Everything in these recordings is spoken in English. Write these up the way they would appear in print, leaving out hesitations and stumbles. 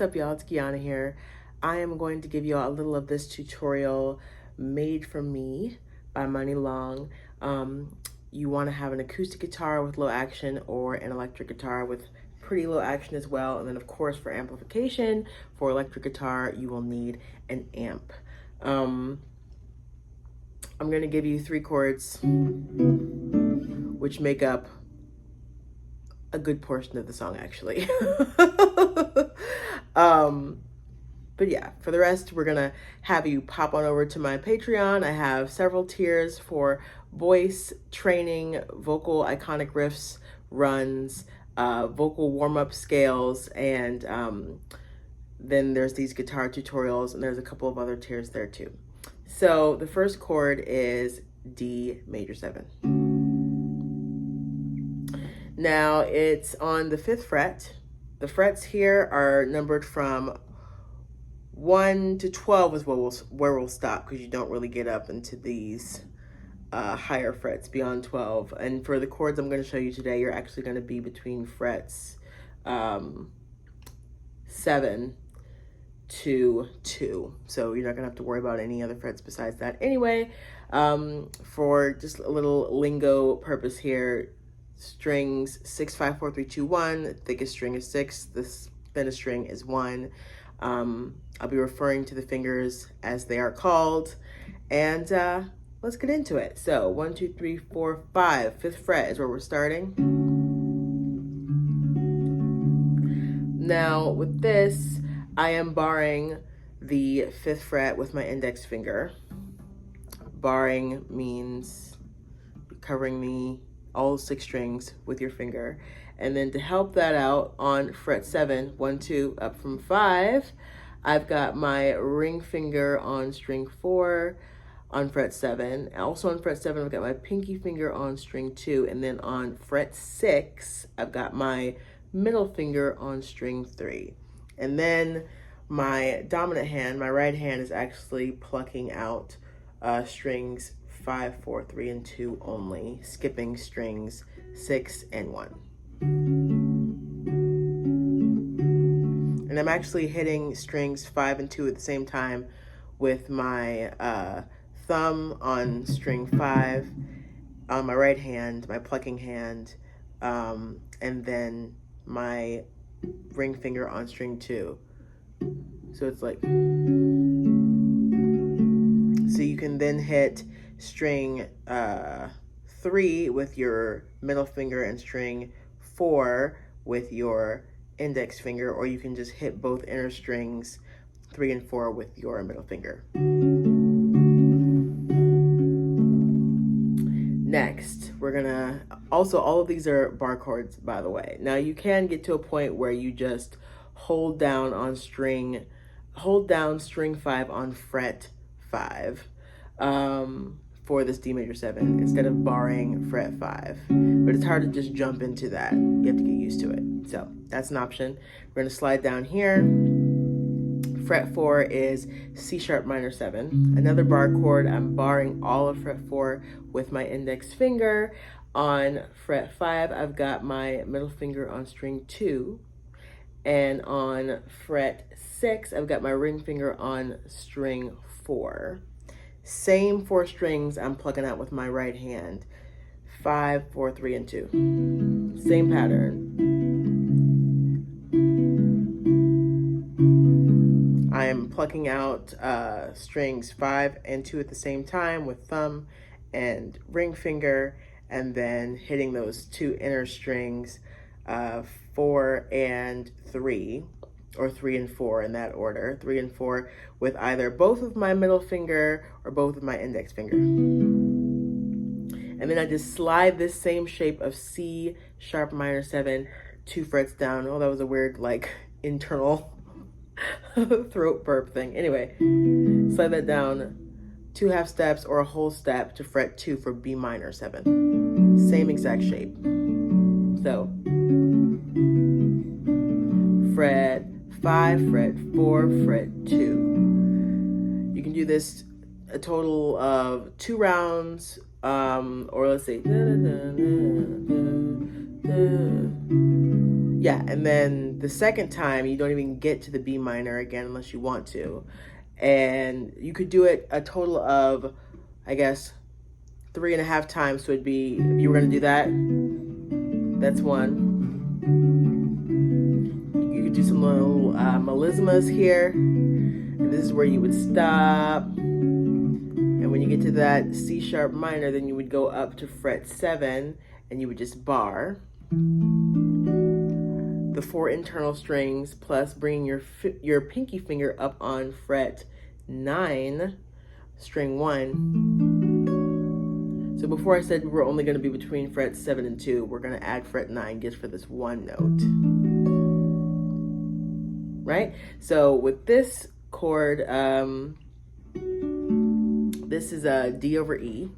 what's up, y'all? It's Guianna here. I am going to give you all a little of this tutorial made for me by Money Long. You want to have an acoustic guitar with low action or an electric guitar with pretty low action as well. And then of course for amplification, for electric guitar, you will need an amp. I'm going to give you 3 chords which make up a good portion of the song actually. But yeah, for the rest, we're gonna have you pop on over to my Patreon. I have several tiers for voice training, vocal iconic riffs, runs, vocal warm-up scales, and then there's these guitar tutorials, and there's a couple of other tiers there too. So the first chord is D major 7. Now it's on the 5th fret. The frets here are numbered from 1 to 12 is where we'll stop, because you don't really get up into these higher frets beyond 12. And for the chords I'm going to show you today, you're actually going to be between frets 7 to 2. So you're not going to have to worry about any other frets besides that. Anyway, for just a little lingo purpose here, strings 6, 5, 4, 3, 2, 1. The thickest string is 6. The thinnest string is 1. I'll be referring to the fingers as they are called, and let's get into it. So 1, 2, 3, 4, 5. 5th fret is where we're starting. Now with this, I am barring the 5th fret with my index finger. Barring means covering all 6 strings with your finger. And then to help that out, on fret 7, 1, 2, up from 5, I've got my ring finger on string 4 on fret 7. Also on fret 7, I've got my pinky finger on string 2. And then on fret 6, I've got my middle finger on string 3. And then my dominant hand, my right hand, is actually plucking out strings 5, 4, 3, and 2 only, skipping strings 6 and 1. And I'm actually hitting strings 5 and 2 at the same time with my thumb on string 5 on my right hand, my plucking hand, and then my ring finger on string 2. So it's like, so you can then hit string 3 with your middle finger and string 4 with your index finger, or you can just hit both inner strings 3 and 4 with your middle finger. Next, we're gonna, also all of these are bar chords, by the way. Now you can get to a point where you just hold down string 5 on fret 5 for this D major 7 instead of barring fret 5. But it's hard to just jump into that. You have to get used to it. So that's an option. We're gonna slide down here. Fret 4 is C sharp minor 7. Another bar chord, I'm barring all of fret 4 with my index finger. On fret 5, I've got my middle finger on string 2. And on fret 6, I've got my ring finger on string 4. Same 4 strings I'm plucking out with my right hand. 5, 4, 3, and 2. Same pattern. I am plucking out strings 5 and 2 at the same time with thumb and ring finger, and then hitting those 2 inner strings, 4 and 3, or 3 and 4 in that order, 3 and 4 with either both of my middle finger or both of my index finger. And then I just slide this same shape of C sharp minor 7 2 frets down. Oh, that was a weird, like, internal throat burp thing. Anyway, slide that down 2 half steps or a whole step to fret 2 for B minor 7. Same exact shape. So fret 5, fret 4, fret 2. You can do this a total of 2 rounds, or let's say, yeah, and then The second time, you don't even get to the B minor again unless you want to. And you could do it a total of, I guess, 3.5 times. So it'd be, if you were going to do that, that's one. You could do some little melismas here. And this is where you would stop. And when you get to that C sharp minor, then you would go up to fret 7 and you would just bar the 4 internal strings plus bringing your pinky finger up on fret 9, string 1. So before I said we're only going to be between fret 7 and 2, we're going to add fret 9 just for this one note. Right? So with this chord, this is a D over E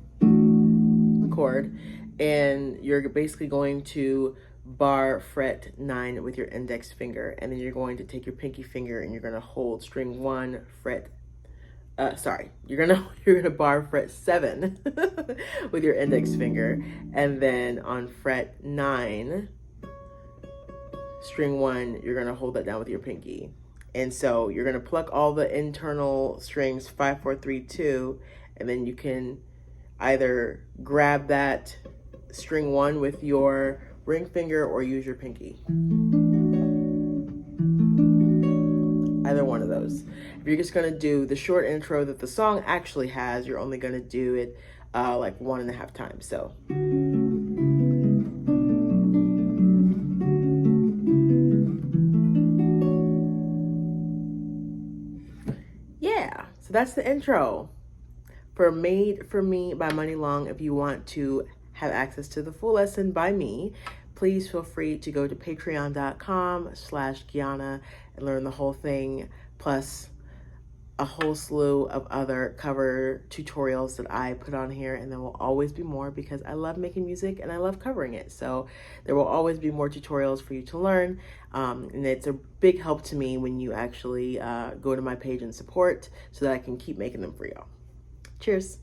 chord, and you're basically going to bar fret 9 with your index finger, and then you're going to take your pinky finger and you're going to hold string 1 fret you're gonna bar fret 7 with your index finger, and then on fret 9 string 1 you're gonna hold that down with your pinky. And so you're gonna pluck all the internal strings 5, 4, 3, 2, and then you can either grab that string 1 with your ring finger or use your pinky. Either one of those. If you're just gonna do the short intro that the song actually has, you're only gonna do it like 1.5 times. So. Yeah, so that's the intro for Made For Me by Money Long. If you want to have access to the full lesson by me, please feel free to go to patreon.com/Guianna and learn the whole thing, plus a whole slew of other cover tutorials that I put on here, and there will always be more because I love making music and I love covering it. So there will always be more tutorials for you to learn, and it's a big help to me when you actually go to my page and support so that I can keep making them for y'all. Cheers.